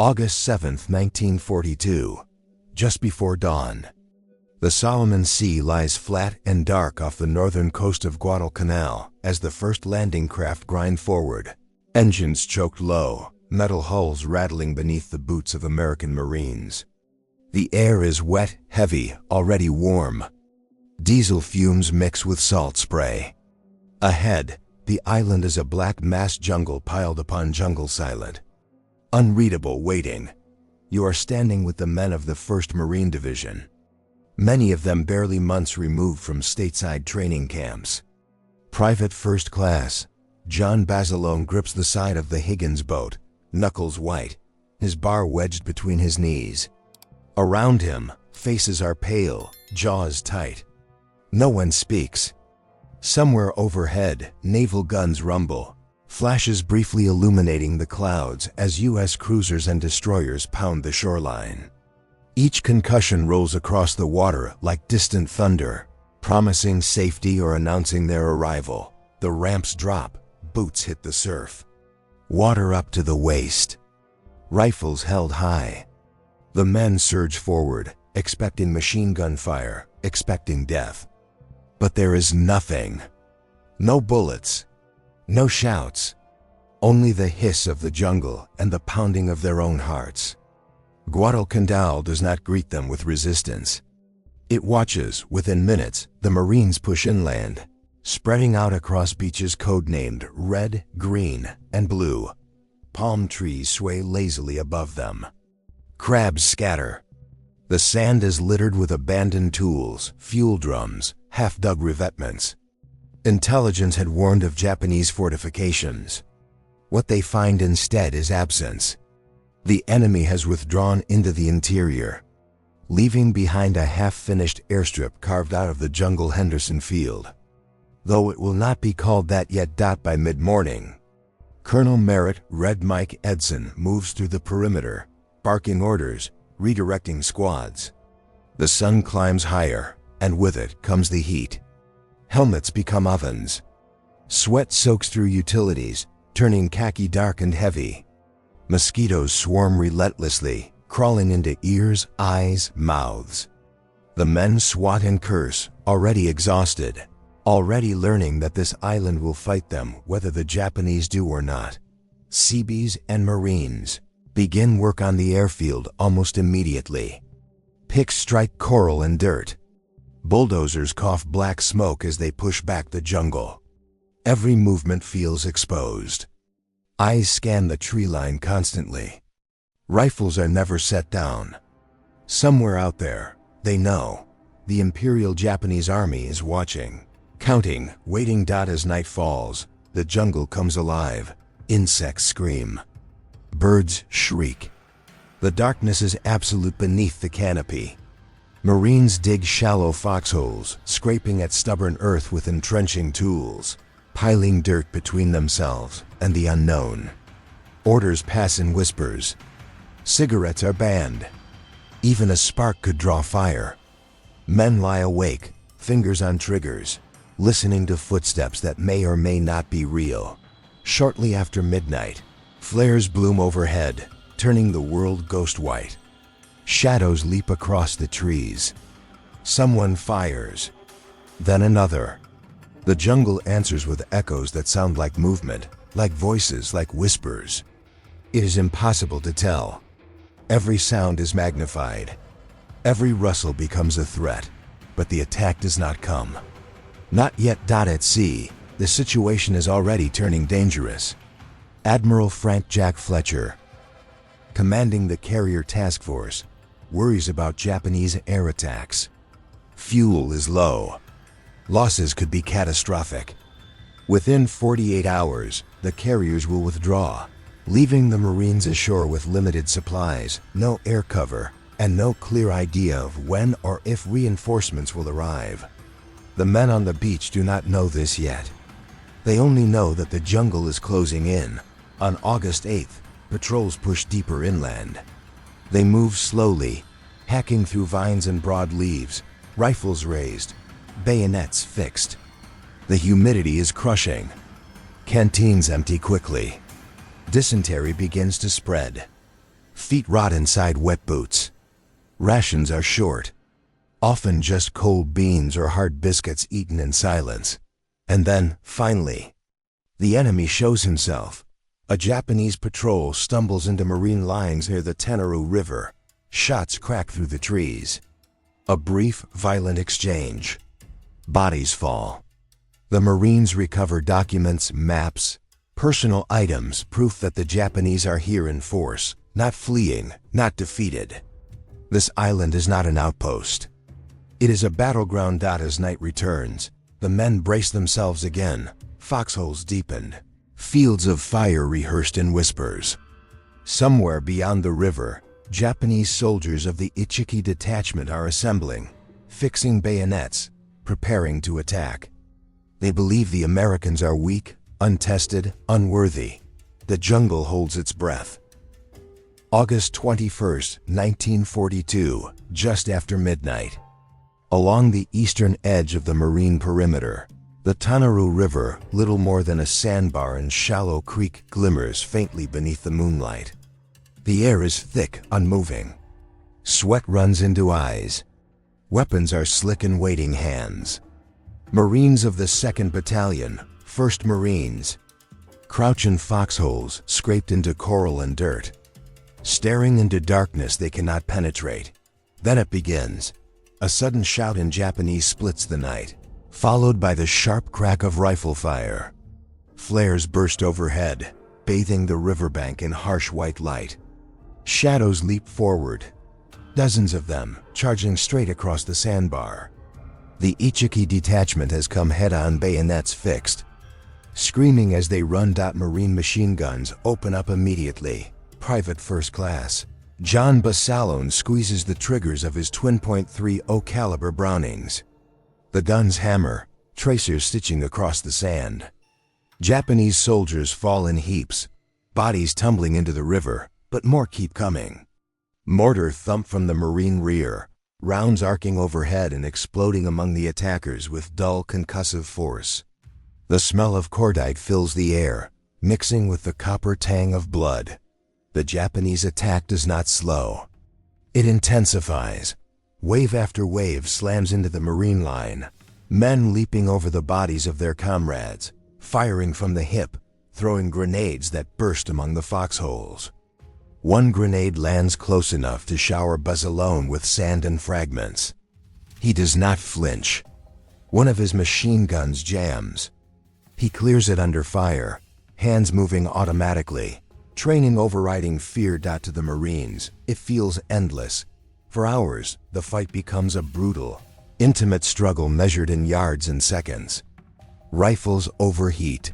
August 7, 1942. Just before dawn. The Solomon Sea lies flat and dark off the northern coast of Guadalcanal as the first landing craft grind forward. Engines choked low, metal hulls rattling beneath the boots of American Marines. The air is wet, heavy, already warm. Diesel fumes mix with salt spray. Ahead, the island is a black mass jungle piled upon jungle silent. Unreadable waiting. You are standing with the men of the 1st Marine Division. Many of them barely months removed from stateside training camps. Private First Class John Basilone grips the side of the Higgins boat, knuckles white, his bar wedged between his knees. Around him, faces are pale, jaws tight. No one speaks. Somewhere overhead, naval guns rumble, flashes briefly illuminating the clouds as U.S. cruisers and destroyers pound the shoreline. Each concussion rolls across the water like distant thunder, promising safety or announcing their arrival. The ramps drop, boots hit the surf. Water up to the waist. Rifles held high. The men surge forward, expecting machine gun fire, expecting death. But there is nothing. No bullets. No shouts. Only the hiss of the jungle and the pounding of their own hearts. Guadalcanal does not greet them with resistance. It watches. Within minutes, the Marines push inland, spreading out across beaches codenamed Red, Green, and Blue. Palm trees sway lazily above them. Crabs scatter. The sand is littered with abandoned tools, fuel drums, half-dug revetments. Intelligence had warned of Japanese fortifications. What they find instead is absence. The enemy has withdrawn into the interior, leaving behind a half-finished airstrip carved out of the jungle Henderson Field. Though it will not be called that yet. By mid-morning, Colonel Merritt Red Mike Edson moves through the perimeter, barking orders, redirecting squads. The sun climbs higher, and with it comes the heat. Helmets become ovens. Sweat soaks through utilities, turning khaki dark and heavy. Mosquitoes swarm relentlessly, crawling into ears, eyes, mouths. The men swat and curse, already exhausted, already learning that this island will fight them whether the Japanese do or not. Seabees and Marines begin work on the airfield almost immediately. Picks strike coral and dirt. Bulldozers cough black smoke as they push back the jungle. Every movement feels exposed. Eyes scan the tree line constantly. Rifles are never set down. Somewhere out there, they know, the Imperial Japanese Army is watching, counting, waiting. As night falls, the jungle comes alive. Insects scream. Birds shriek. The darkness is absolute beneath the canopy. Marines dig shallow foxholes, scraping at stubborn earth with entrenching tools, piling dirt between themselves and the unknown. Orders pass in whispers. Cigarettes are banned. Even a spark could draw fire. Men lie awake, fingers on triggers, listening to footsteps that may or may not be real. Shortly after midnight, flares bloom overhead, turning the world ghost white. Shadows leap across the trees. Someone fires. Then another. The jungle answers with echoes that sound like movement, like voices, like whispers. It is impossible to tell. Every sound is magnified. Every rustle becomes a threat, but the attack does not come. Not yet. At sea, the situation is already turning dangerous. Admiral Frank Jack Fletcher, commanding the carrier task force, worries about Japanese air attacks. Fuel is low. Losses could be catastrophic. Within 48 hours, the carriers will withdraw, leaving the Marines ashore with limited supplies, no air cover, and no clear idea of when or if reinforcements will arrive. The men on the beach do not know this yet. They only know that the jungle is closing in. On August 8th, patrols push deeper inland. They move slowly, hacking through vines and broad leaves, rifles raised, bayonets fixed. The humidity is crushing. Canteens empty quickly. Dysentery begins to spread. Feet rot inside wet boots. Rations are short. Often just cold beans or hard biscuits eaten in silence. And then, finally, the enemy shows himself. A Japanese patrol stumbles into Marine lines near the Tenaru River. Shots crack through the trees. A brief, violent exchange. Bodies fall. The Marines recover documents, maps, personal items, proof that the Japanese are here in force, not fleeing, not defeated. This island is not an outpost. It is a battleground. As night returns, the men brace themselves again. Foxholes deepened. Fields of fire rehearsed in whispers. Somewhere beyond the river, Japanese soldiers of the Ichiki detachment are assembling, fixing bayonets, preparing to attack. They believe the Americans are weak, untested, unworthy. The jungle holds its breath. August 21st, 1942, just after midnight. Along the eastern edge of the Marine perimeter, the Tenaru River, little more than a sandbar and shallow creek, glimmers faintly beneath the moonlight. The air is thick, unmoving. Sweat runs into eyes. Weapons are slick in waiting hands. Marines of the 2nd Battalion, 1st Marines, crouch in foxholes scraped into coral and dirt. Staring into darkness they cannot penetrate. Then it begins. A sudden shout in Japanese splits the night, followed by the sharp crack of rifle fire. Flares burst overhead, bathing the riverbank in harsh white light. Shadows leap forward, dozens of them charging straight across the sandbar. The Ichiki detachment has come head-on, bayonets fixed. Screaming as they run. Marine machine guns open up immediately. Private First Class John Basalone squeezes the triggers of his twin .30 caliber Brownings. The guns hammer, tracers stitching across the sand. Japanese soldiers fall in heaps, bodies tumbling into the river, but more keep coming. Mortar thump from the Marine rear, rounds arcing overhead and exploding among the attackers with dull concussive force. The smell of cordite fills the air, mixing with the copper tang of blood. The Japanese attack does not slow. It intensifies. Wave after wave slams into the Marine line, men leaping over the bodies of their comrades, firing from the hip, throwing grenades that burst among the foxholes. One grenade lands close enough to shower Basalone with sand and fragments. He does not flinch. One of his machine guns jams. He clears it under fire, hands moving automatically. Training overriding fear. To the Marines, it feels endless. For hours, the fight becomes a brutal, intimate struggle measured in yards and seconds. Rifles overheat.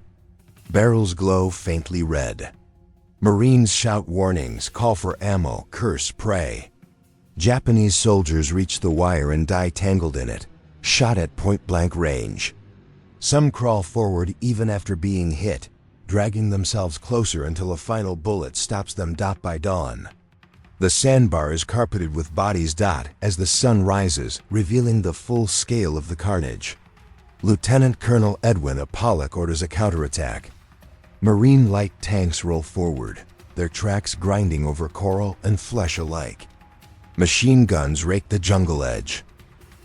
Barrels glow faintly red. Marines shout warnings, call for ammo, curse, pray. Japanese soldiers reach the wire and die tangled in it, shot at point-blank range. Some crawl forward even after being hit, dragging themselves closer until a final bullet stops them. By dawn, the sandbar is carpeted with bodies. As the sun rises, revealing the full scale of the carnage. Lieutenant Colonel Edwin Pollock orders a counterattack. Marine light tanks roll forward, their tracks grinding over coral and flesh alike. Machine guns rake the jungle edge.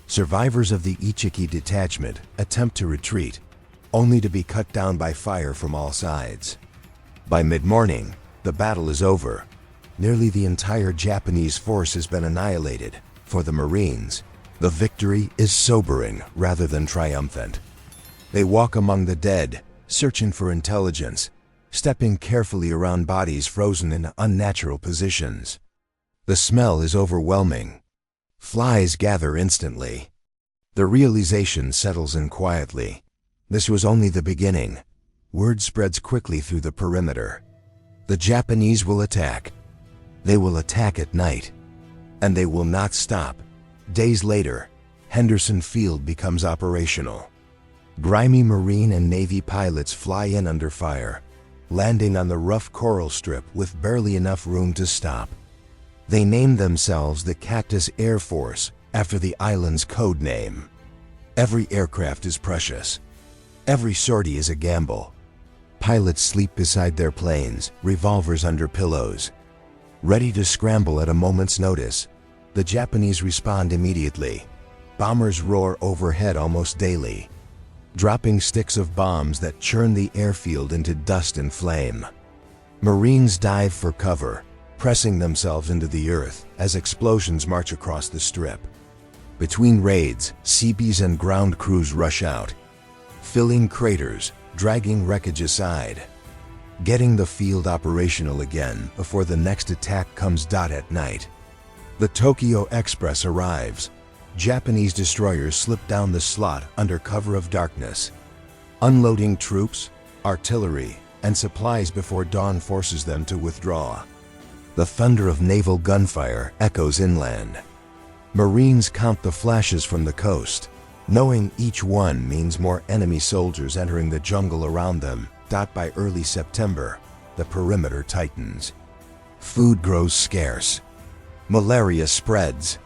Survivors of the Ichiki detachment attempt to retreat, only to be cut down by fire from all sides. By mid-morning, the battle is over. Nearly the entire Japanese force has been annihilated. For the Marines, the victory is sobering rather than triumphant. They walk among the dead, searching for intelligence, stepping carefully around bodies frozen in unnatural positions. The smell is overwhelming. Flies gather instantly. The realization settles in quietly. This was only the beginning. Word spreads quickly through the perimeter. The Japanese will attack. They will attack at night. And they will not stop. Days later, Henderson Field becomes operational. Grimy Marine and Navy pilots fly in under fire, landing on the rough coral strip with barely enough room to stop. They name themselves the Cactus Air Force after the island's code name. Every aircraft is precious. Every sortie is a gamble. Pilots sleep beside their planes, revolvers under pillows. ready to scramble at a moment's notice. The Japanese respond immediately. Bombers roar overhead almost daily, dropping sticks of bombs that churn the airfield into dust and flame. Marines dive for cover, pressing themselves into the earth as explosions march across the strip. Between raids, Seabees and ground crews rush out, filling craters, dragging wreckage aside, getting the field operational again before the next attack comes. At night, the Tokyo Express arrives. Japanese destroyers slip down the slot under cover of darkness, unloading troops, artillery, and supplies before dawn forces them to withdraw. The thunder of naval gunfire echoes inland. Marines count the flashes from the coast, knowing each one means more enemy soldiers entering the jungle around them. By early September, the perimeter tightens. Food grows scarce. Malaria spreads.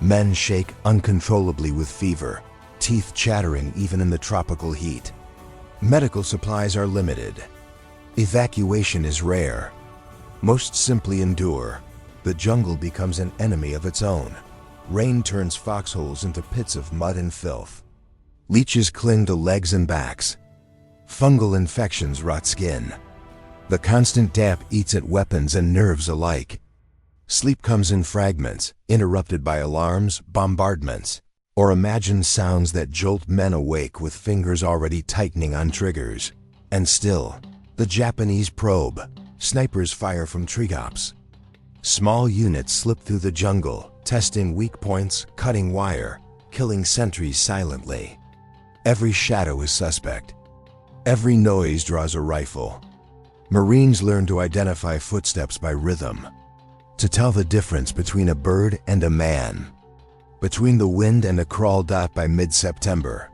Men shake uncontrollably with fever, teeth chattering even in the tropical heat. Medical supplies are limited. Evacuation is rare. Most simply endure. The jungle becomes an enemy of its own. Rain turns foxholes into pits of mud and filth. Leeches cling to legs and backs. Fungal infections rot skin. The constant damp eats at weapons and nerves alike. Sleep comes in fragments, interrupted by alarms, bombardments, or imagined sounds that jolt men awake with fingers already tightening on triggers. And still, the Japanese probe. Snipers fire from treetops. Small units slip through the jungle, testing weak points, cutting wire, killing sentries silently. Every shadow is suspect. Every noise draws a rifle. Marines learn to identify footsteps by rhythm, to tell the difference between a bird and a man, between the wind and a crawl. By mid-September,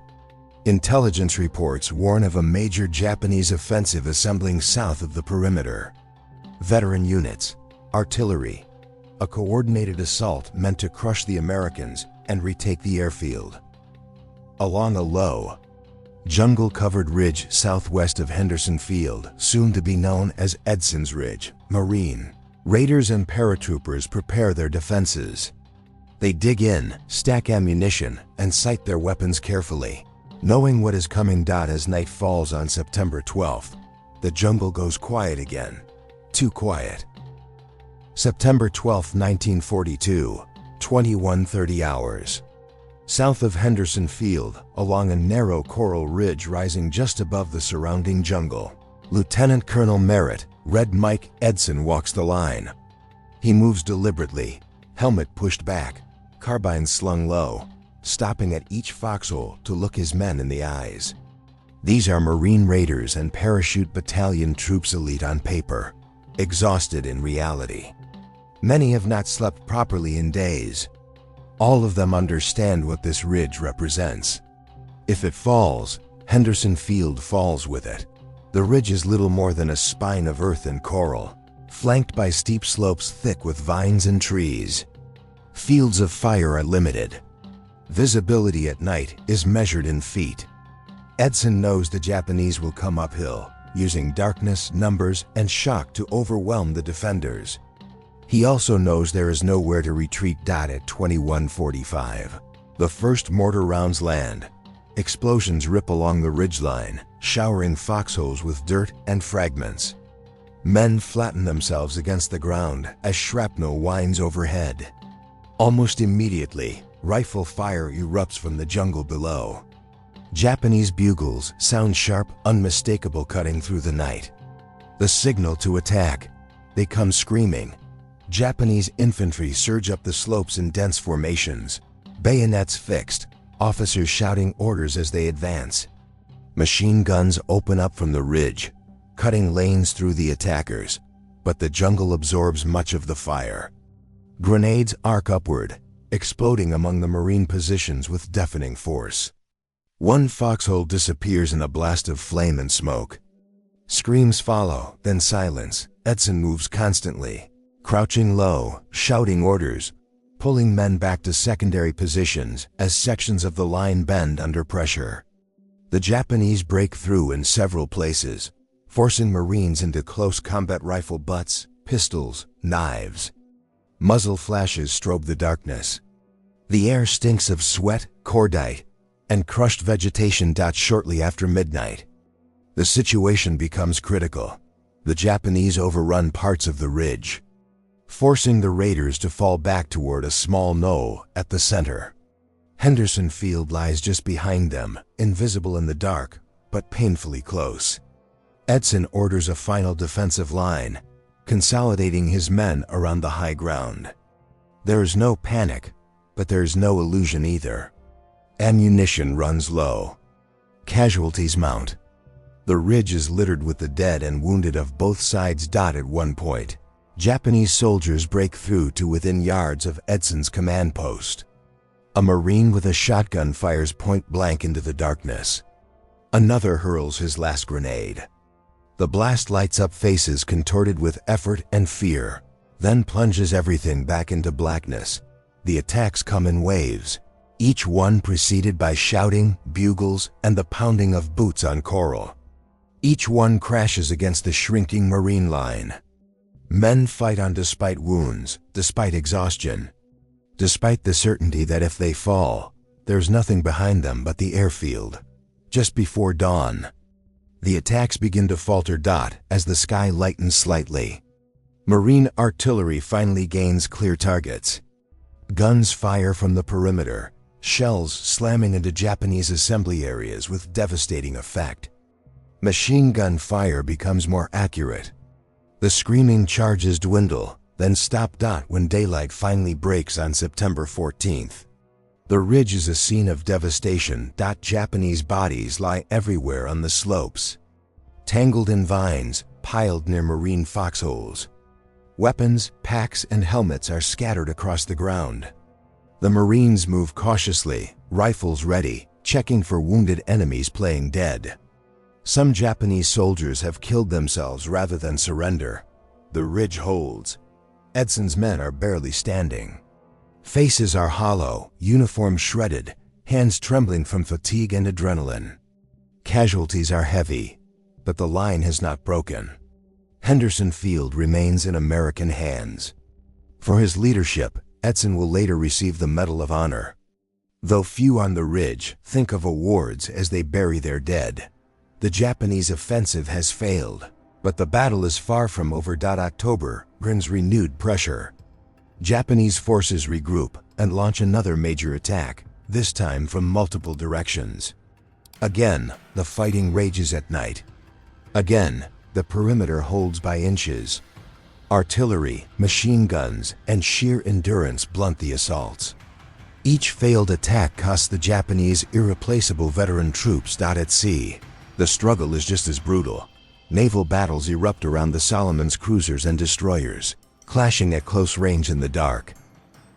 intelligence reports warn of a major Japanese offensive assembling south of the perimeter. Veteran units, artillery, a coordinated assault meant to crush the Americans and retake the airfield. Along a low, jungle-covered ridge southwest of Henderson Field, soon to be known as Edson's Ridge, Marine raiders and paratroopers prepare their defenses. They dig in, stack ammunition, and sight their weapons carefully, knowing what is coming. As night falls on September 12th, the jungle goes quiet again. Too quiet. September 12, 1942, 21:30 hours. South of Henderson Field, along a narrow coral ridge rising just above the surrounding jungle, Lieutenant Colonel Merritt, Red Mike Edson, walks the line. He moves deliberately, helmet pushed back, carbine slung low, stopping at each foxhole to look his men in the eyes. These are Marine Raiders and Parachute Battalion troops, elite on paper, exhausted in reality. Many have not slept properly in days. All of them understand what this ridge represents. If it falls, Henderson Field falls with it. The ridge is little more than a spine of earth and coral, flanked by steep slopes thick with vines and trees. Fields of fire are limited. Visibility at night is measured in feet. Edson knows the Japanese will come uphill, using darkness, numbers, and shock to overwhelm the defenders. He also knows there is nowhere to retreat. At 21:45, the first mortar rounds land. Explosions rip along the ridgeline, showering foxholes with dirt and fragments. Men flatten themselves against the ground as shrapnel winds overhead. Almost immediately, rifle fire erupts from the jungle below. Japanese bugles sound sharp, unmistakable, cutting through the night. The signal to attack. They come screaming. Japanese infantry surge up the slopes in dense formations, bayonets fixed, officers shouting orders as they advance. Machine guns open up from the ridge, cutting lanes through the attackers, but the jungle absorbs much of the fire. Grenades arc upward, exploding among the Marine positions with deafening force. One foxhole disappears in a blast of flame and smoke. Screams follow, then silence. Edson moves constantly, crouching low, shouting orders, pulling men back to secondary positions as sections of the line bend under pressure. The Japanese break through in several places, forcing Marines into close combat rifle butts, pistols, knives. Muzzle flashes strobe the darkness. The air stinks of sweat, cordite, and crushed vegetation. Shortly after midnight, the situation becomes critical. The Japanese overrun parts of the ridge, forcing the raiders to fall back toward a small knoll at the center. Henderson Field lies just behind them, invisible in the dark, but painfully close. Edson orders a final defensive line, consolidating his men around the high ground. There is no panic, but there is no illusion either. Ammunition runs low. Casualties mount. The ridge is littered with the dead and wounded of both sides. At one point, Japanese soldiers break through to within yards of Edson's command post. A Marine with a shotgun fires point blank into the darkness. Another hurls his last grenade. The blast lights up faces contorted with effort and fear, then plunges everything back into blackness. The attacks come in waves, each one preceded by shouting, bugles, and the pounding of boots on coral. Each one crashes against the shrinking Marine line. Men fight on despite wounds, despite exhaustion, despite the certainty that if they fall, there's nothing behind them but the airfield. Just before dawn, the attacks begin to falter. As the sky lightens slightly, Marine artillery finally gains clear targets. Guns fire from the perimeter, shells slamming into Japanese assembly areas with devastating effect. Machine gun fire becomes more accurate. The screaming charges dwindle, then stop. When daylight finally breaks on September 14th, the ridge is a scene of devastation. Japanese bodies lie everywhere on the slopes, tangled in vines, piled near Marine foxholes. Weapons, packs, and helmets are scattered across the ground. The Marines move cautiously, rifles ready, checking for wounded enemies playing dead. Some Japanese soldiers have killed themselves rather than surrender. The ridge holds. Edson's men are barely standing. Faces are hollow, uniforms shredded, hands trembling from fatigue and adrenaline. Casualties are heavy, but the line has not broken. Henderson Field remains in American hands. For his leadership, Edson will later receive the Medal of Honor. Though few on the ridge think of awards as they bury their dead, the Japanese offensive has failed, but the battle is far from over. October brings renewed pressure. Japanese forces regroup and launch another major attack, this time from multiple directions. Again, the fighting rages at night. Again, the perimeter holds by inches. Artillery, machine guns, and sheer endurance blunt the assaults. Each failed attack costs the Japanese irreplaceable veteran troops. At sea, the struggle is just as brutal. Naval battles erupt around the Solomon's cruisers and destroyers, clashing at close range in the dark.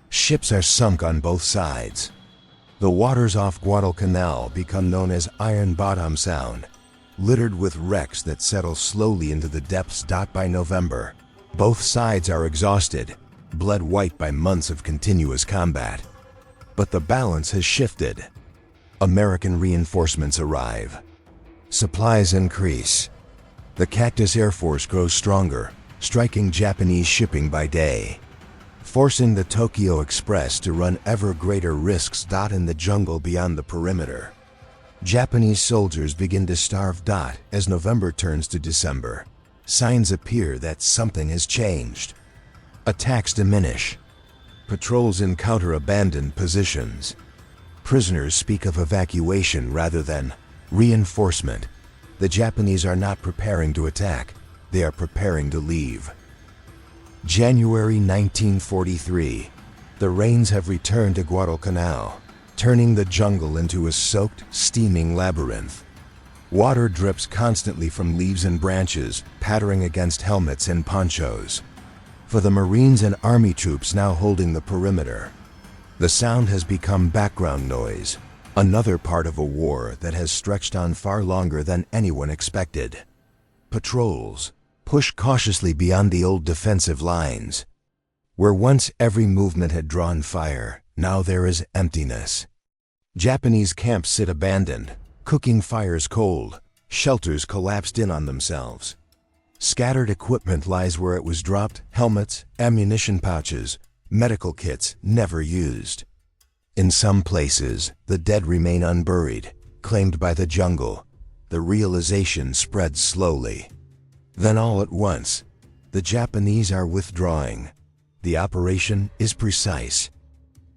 Ships are sunk on both sides. The waters off Guadalcanal become known as Iron Bottom Sound, littered with wrecks that settle slowly into the depths. By November, both sides are exhausted, bled white by months of continuous combat. But the balance has shifted. American reinforcements arrive. Supplies increase. The Cactus Air Force grows stronger, striking Japanese shipping by day, forcing the Tokyo Express to run ever greater risks. In the jungle beyond the perimeter, Japanese soldiers begin to starve. As November turns to December, signs appear that something has changed. Attacks diminish. Patrols encounter abandoned positions. Prisoners speak of evacuation rather than reinforcement. The Japanese are not preparing to attack, they are preparing to leave. January 1943. The rains have returned to Guadalcanal, turning the jungle into a soaked, steaming labyrinth. Water drips constantly from leaves and branches, pattering against helmets and ponchos. For the Marines and Army troops now holding the perimeter, the sound has become background noise, another part of a war that has stretched on far longer than anyone expected. Patrols push cautiously beyond the old defensive lines. Where once every movement had drawn fire, now there is emptiness. Japanese camps sit abandoned, cooking fires cold, shelters collapsed in on themselves. Scattered equipment lies where it was dropped: helmets, ammunition pouches, medical kits never used. In some places, the dead remain unburied, claimed by the jungle. The realization spreads slowly. Then all at once, the Japanese are withdrawing. The operation is precise,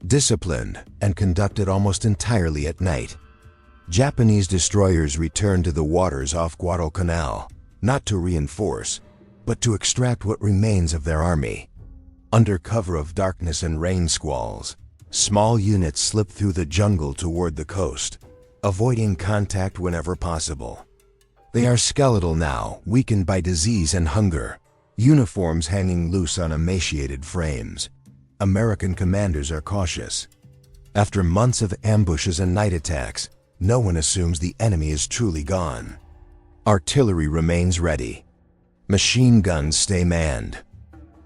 disciplined, and conducted almost entirely at night. Japanese destroyers return to the waters off Guadalcanal, not to reinforce, but to extract what remains of their army. Under cover of darkness and rain squalls, small units slip through the jungle toward the coast, avoiding contact whenever possible. They are skeletal now, weakened by disease and hunger, uniforms hanging loose on emaciated frames. American commanders are cautious. After months of ambushes and night attacks, no one assumes the enemy is truly gone. Artillery remains ready. Machine guns stay manned.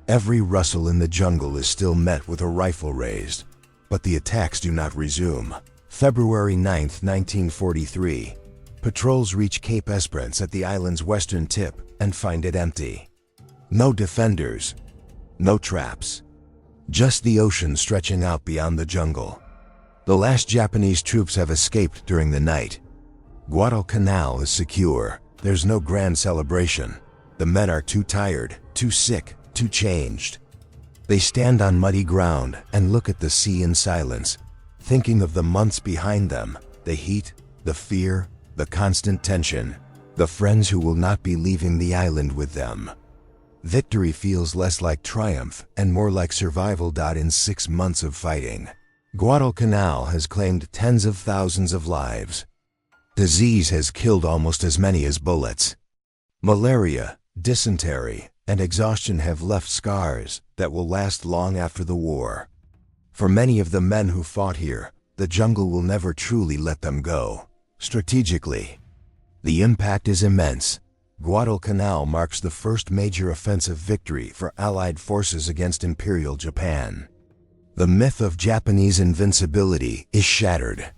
Every rustle in the jungle is still met with a rifle raised, but the attacks do not resume. February 9, 1943. Patrols reach Cape Esperance at the island's western tip and find it empty. No defenders, no traps. Just the ocean stretching out beyond the jungle. The last Japanese troops have escaped during the night. Guadalcanal is secure. There's no grand celebration. The men are too tired, too sick, too changed. They stand on muddy ground and look at the sea in silence, thinking of the months behind them, the heat, the fear, the constant tension, the friends who will not be leaving the island with them. Victory feels less like triumph and more like survival. In 6 months of fighting, Guadalcanal has claimed tens of thousands of lives. Disease has killed almost as many as bullets. Malaria, dysentery, and exhaustion have left scars that will last long after the war. For many of the men who fought here, the jungle will never truly let them go. Strategically, the impact is immense. Guadalcanal marks the first major offensive victory for Allied forces against Imperial Japan. The myth of Japanese invincibility is shattered.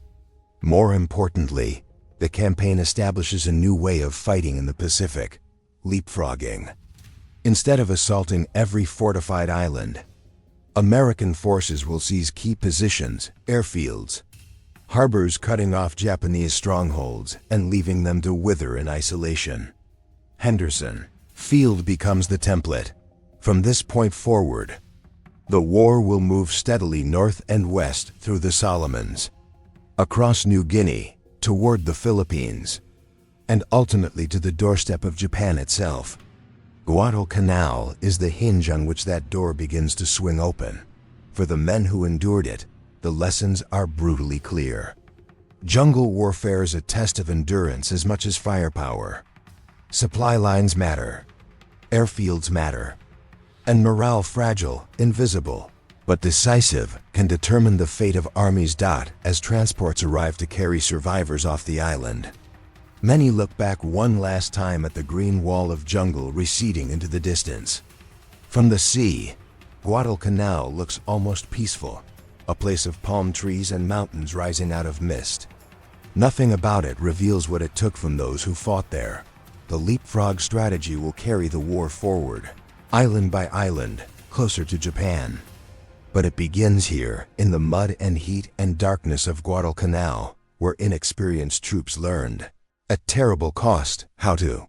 More importantly, the campaign establishes a new way of fighting in the Pacific: leapfrogging. Instead of assaulting every fortified island, American forces will seize key positions, airfields, harbors, cutting off Japanese strongholds and leaving them to wither in isolation. Henderson Field becomes the template. From this point forward, the war will move steadily north and west through the Solomons, across New Guinea, toward the Philippines, and ultimately to the doorstep of Japan itself. Guadalcanal is the hinge on which that door begins to swing open. For the men who endured it, the lessons are brutally clear. Jungle warfare is a test of endurance as much as firepower. Supply lines matter, airfields matter, and morale, fragile, invisible, but decisive, can determine the fate of armies. As transports arrive to carry survivors off the island, many look back one last time at the green wall of jungle receding into the distance. From the sea, Guadalcanal looks almost peaceful, a place of palm trees and mountains rising out of mist. Nothing about it reveals what it took from those who fought there. The leapfrog strategy will carry the war forward, island by island, closer to Japan. But it begins here, in the mud and heat and darkness of Guadalcanal, where inexperienced troops learned, at terrible cost, how to